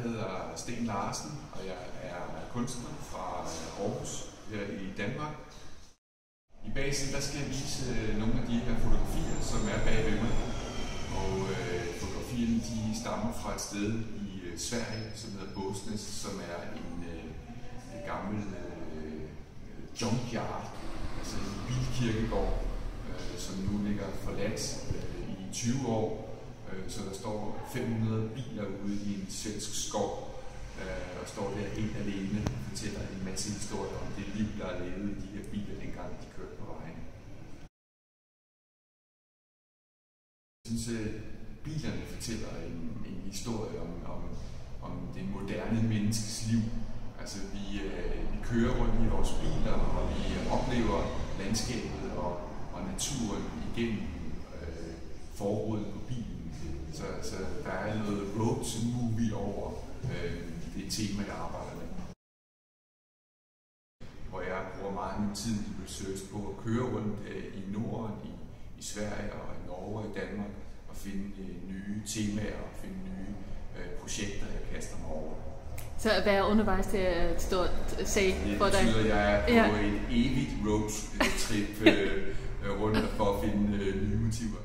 hedder Sten Larsen, og jeg er kunstner fra Aarhus her i Danmark. I basen der skal jeg vise nogle af de her fotografier, som er bagved mig. Og fotografierne de stammer fra et sted i Sverige, som hedder Båstnäs, som er en gammel junkyard, altså en bilkirkegård, som nu ligger forladt i 20 år. Så der står 500 biler ude i en svensk skov, og står der helt alene og fortæller en masse historier om det liv, der er levet i de her biler, dengang de kørte på vejen. Jeg synes, at bilerne fortæller en historie om det moderne menneskes liv. Altså, vi kører rundt i vores biler, og vi oplever landskabet og naturen igennem forruden på bilen. Så der er noget road movie over det tema, jeg arbejder med. Hvor jeg bruger meget min tid i research på at køre rundt i Norden, i Sverige og i Norge og i Danmark, og finde nye temaer og finde nye projekter, jeg kaster mig over. Så hvad er undervejs til at stå og se for dig? Det betyder, at jeg er på et evigt roadtrip rundt for at finde nye motiver.